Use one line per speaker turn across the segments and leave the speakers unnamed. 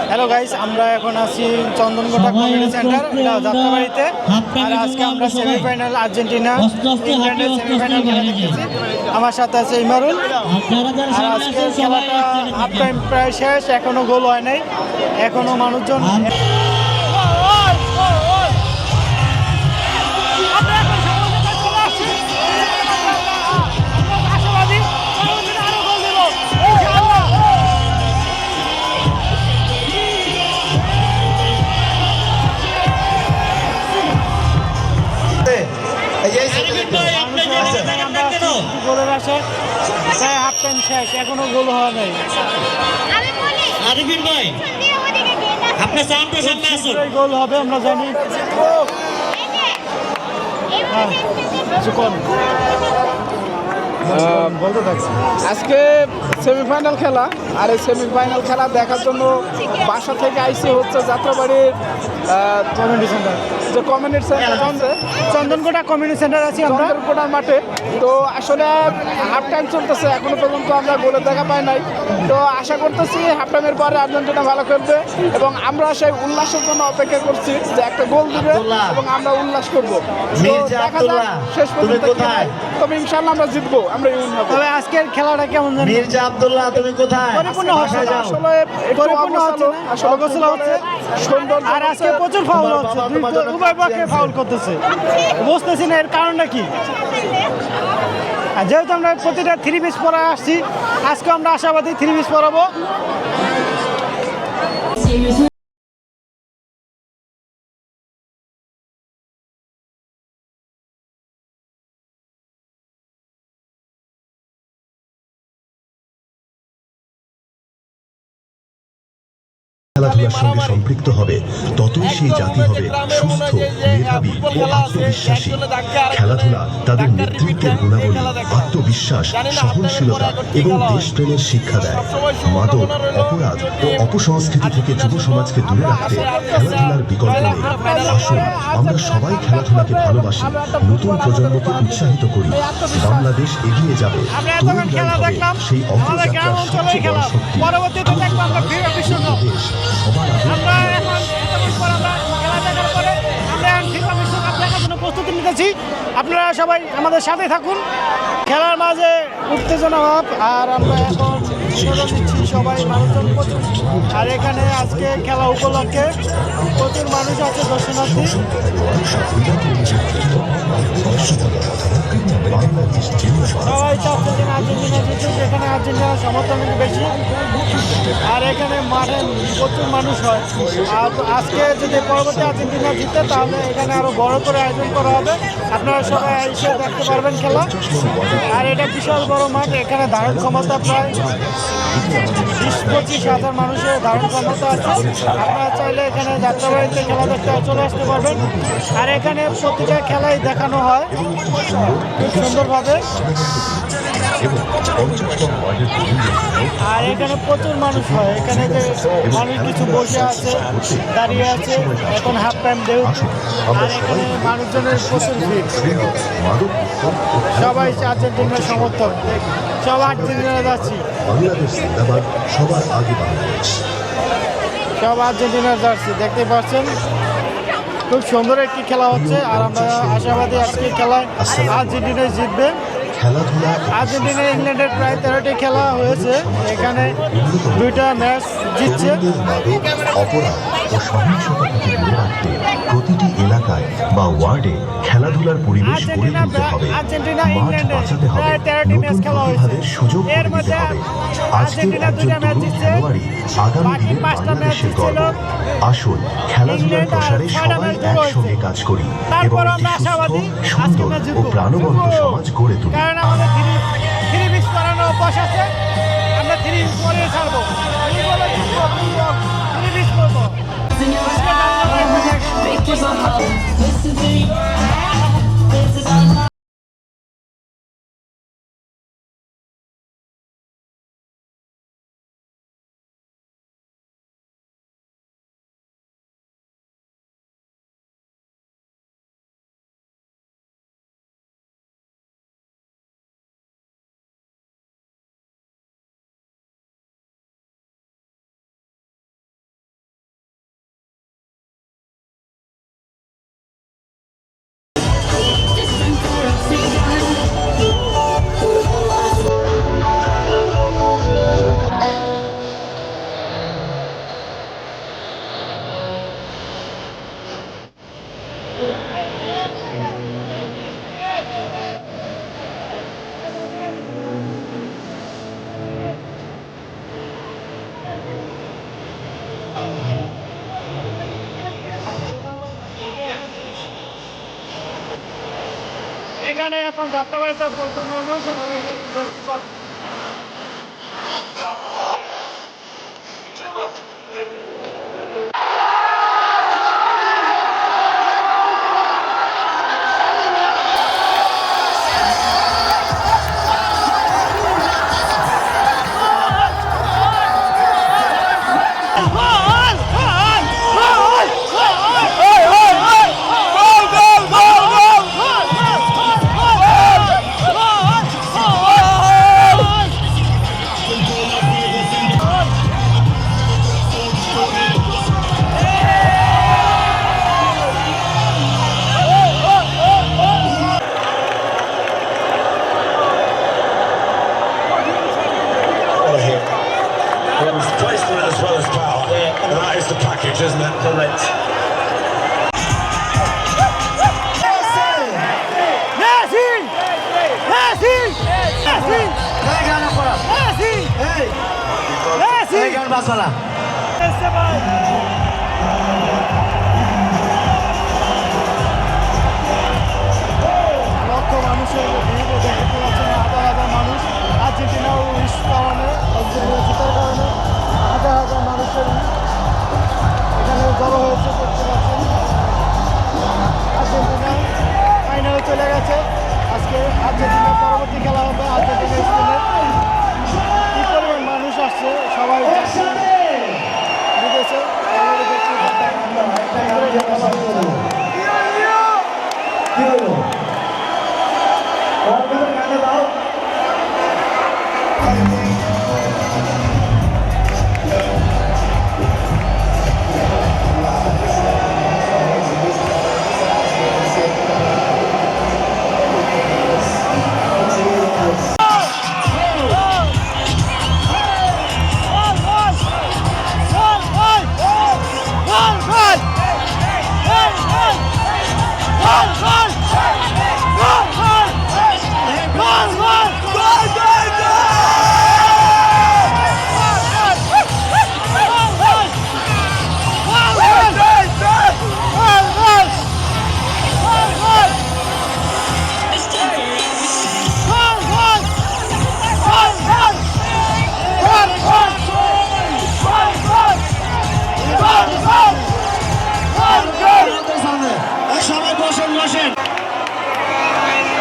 Hello guys, আমরা এখন আছি চন্দনকোটা কমিউনিটি সেন্টার, এটা যাত্রাবাড়িতে। আর আজকে আমরা সেমিফাইনাল আর্জেন্টিনা ইংল্যান্ডের সেমিফাইনাল খেলা দেখতেছি। আমার সাথে আছে ইমারুল। আর আজকের খেলাটা হাফ টাইম প্রায় শেষ, এখনো গোল হয় নাই, এখনো মানুষজন। গোলের আশায় প্রায় হাফ টাইম শেষ, এখনো গোল হওয়া নাই।
আরিফিন ভাই, আপনার সাউন্ডের সামনে আসুন।
গোল হবে আমরা জানি। বলতে থাকছি,
আজকে সেমিফাইনাল খেলা। আর এই সেমিফাইনাল খেলা দেখার জন্য বাসা থেকে আইসি হচ্ছে যাত্রাবাড়ির
কমিউনিটি সেন্টার,
যে কমিউনিটি সেন্টার আছে
চন্দনকোটা কমিউনিটি সেন্টার আছি আমরা।
চন্দনকোটার মাঠে। তো আসলে হাফ টাইম চলতেছে, এখনো পর্যন্ত আমরা গোলের দেখা পাই নাই। তো আশা করতেছি হাফ টাইমের পরে আর্জেন্টিনা ভালো খেলবে এবং আমরা সেই উল্লাসের জন্য অপেক্ষা করছি যে একটা গোল দিবে এবং আমরা উল্লাস করবো। তো দেখা যাক শেষ পর্যন্ত কোথায়, তবে ইনশাআল্লাহ আমরা জিতবো, আমরা ইউন হবো।
তবে আজকের খেলাটা কেমন জানেন?
মির্জা আব্দুল্লাহ, তুমি কোথায়?
পরিপূর্ণ হচ্ছে না,
আসলে
পরিপূর্ণ হচ্ছে না, অগোছালো হচ্ছে।
সুন্দর।
আর আজকে প্রচুর ফাউল হচ্ছে, উভয় পক্ষে ফাউল করতেছে, বুঝতেছি না এর কারণটা কি। আর যেহেতু আমরা প্রতিটা 3 পিস পরা আসছি, আজকে আমরা আশাবাদী 3 পিস পরাবো।
খেলাধুলার সঙ্গে সম্পৃক্ত হবে, ততই সেই জাতি হবে সুস্থ, মেধাবী ও আত্মবিশ্বাসী। খেলাধুলা তাদের নেতৃত্বের গুণাবলী, আত্মবিশ্বাস, সহনশীলতা এবং দেশপ্রেমের শিক্ষা দেয়। মাদক, অপরাধ ও অপসংস্কৃতি থেকে যুব সমাজকে দূরে রাখতে খেলাধুলার বিকল্প নেই। আসুন আমরা সবাই খেলাধুলাকে ভালোবাসি, নতুন প্রজন্মকে উৎসাহিত করি। বাংলাদেশ এগিয়ে যাবে, তরুণরাই হবে সেই অগ্রযাত্রার সবচেয়ে বড় শক্তি।
পরবর্তীতে দেখবো আমরা বিশ্বকাপ।
দেশ সবার আগে
আমরা এখন এতক্ষণ পর আমরা খেলা দেখার পরে আমরা এখন ফিফা বিশ্বকাপ দেখার জন্য প্রস্তুতি নিতেছি। আপনারা সবাই আমাদের সাথে থাকুন। খেলার মাঝে উত্তেজনা ভাব, আর আমরা এখন বিনোদন দিচ্ছি সবাই, মানুষজন প্রচুর। আর এখানে আজকে খেলা উপলক্ষে প্রচুর মানুষ আছে, দর্শনার্থী। সবাই চাচ্ছে যে আর্জেন্টিনা জিতুক, এখানে আর্জেন্টিনার সমর্থন বেশি। আর এখানে মাঠে প্রচুর মানুষ হয়। আর আজকে যদি পরবর্তী আর্জেন্টিনা জিতে, তাহলে এখানে আরো বড় করে আয়োজন করা হবে, আপনারা সবাই এসে দেখতে পারবেন খেলা। আর এটা বিশাল বড় মাঠ, এখানে ধারণ ক্ষমতা প্রায় 20-25 হাজার মানুষের ধারণ ক্ষমতা আছে। আপনারা চাইলে এখানে যাত্রাবাড়িতে খেলা দেখতে চলে আসতে পারবেন। আর এখানে প্রতিটা খেলাই দেখানো হয় খুব সুন্দরভাবে। আর এখানে প্রচুর মানুষ হয়, এখানে যে মানুষ কিছু বসে আছে, দাঁড়িয়ে আছে, এখন হাফ টাইম দেউ। আর এখানে মানুষজনের প্রচুর ভিড়, সবাই আর্জেন্টিনার সমর্থক, সব আর্জেন্টিনা যাচ্ছি,
সবার আগে বাংলাদেশ,
সব আর্জেন্টিনার যাচ্ছি। দেখতে পাচ্ছেন খুব সুন্দর একটি খেলা হচ্ছে। আর আমরা আশাবাদী আজকে খেলায় আর্জেন্টিনায় জিতবে।
খেলাধুলা
আর্জেন্টিনা ইংল্যান্ডের প্রায় 13টি খেলা হয়েছে, এখানে 2টা ম্যাচ জিতছে।
অপরাধ ও সহিংসতা থেকে দূরে রাখতে প্রতিটি এলাকায় বা ওয়ার্ডে খেলাধুলার পরিবেশ গড়ে তুলতে হবে।
আর্জেন্টিনা
মাঠ
ইংল্যান্ডে
বাঁচাতে হবে,
প্রায় 13টি ম্যাচ
নতুন
খেলা হয়েছে,
প্রতিভাদের সুযোগ করে
এর
দিতে
মধ্যে
হবে। আজকের
আর্জেন্টিনা
একজন
2টা ম্যাচ
তরুণ
জিতছে,
খেলোয়াড়ই আগামী
বাকি
দিনের
5টা ম্যাচ
বাংলাদেশের
জিতছিল।
গর্ব। আসুন খেলাধুলার
ইংল্যান্ড আর
প্রসারে
6টা
সবাই
ম্যাচ ড্র
একসঙ্গে
হয়েছে।
কাজ করি এবং
তারপর
একটি
আমরা
সুস্থ,
আশাবাদী
সুন্দর
আজকে ম্যাচ
ও
জিতবো।
প্রাণবন্ত সমাজ গড়ে তুলি।
কারণ আমাদের 3 পিস পরানো অভ্যাস আছে, আমরা 3 পিস পরিয়ে ছাড়বো। 3 পিস পরবো।
Pictures of love. Listen to you.
এখানে এখন যাত্রাবাড়িতে প্রচুর মানুষ
here. It was placement as well as power. And that is the package, isn't it? Correct.
লক্ষ মানুষের ভিড় দেখতে পাচ্ছেন, হাজার হাজার মানুষ আর্জেন্টিনা ও কারণে আর্জেন্টিনা জেতার কারণে হাজার হাজার মানুষের এখানে জড়ো হয়েছে দেখতে পাচ্ছেন। আর্জেন্টিনা ফাইনালে চলে গেছে। আজকে আর্জেন্টিনার পরবর্তী খেলা হবে আর্জেন্টিনা স্পেনের। কি পরিমাণ মানুষ আসছে, সবাই বিদেশে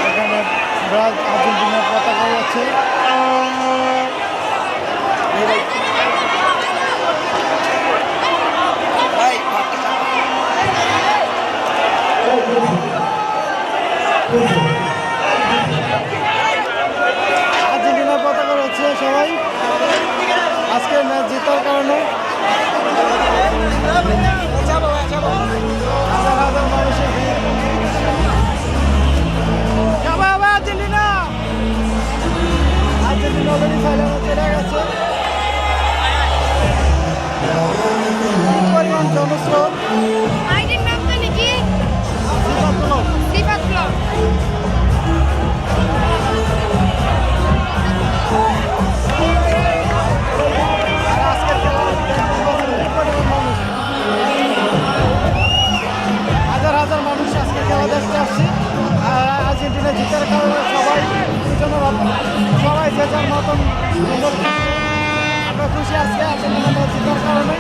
এখানে আর্জেন্টিনার পতাকা যাচ্ছে। আর্জেন্টিনার পতাকা রয়েছে সবাই আজকে ম্যাচ জেতার কারণে। হাজার হাজার মানুষের ভিড়। আর্জেন্টিনা অলরেডি ফাইনালে চলে গেছে। পরিমাণ জনস্রোত
আইডির নামটা নাকি সিফাত ব্লগ।
আর আজকের খেলা পরিমাণ মানুষ, হাজার হাজার মানুষ আজকে খেলা দেখতে আসছে। আর আর্জেন্টিনা জিতার কারণে সবাই সবাই যে যার মতন সুন্দর। আমরা খুশি আজকে আর্জেন্টিনা জিতার কারণে।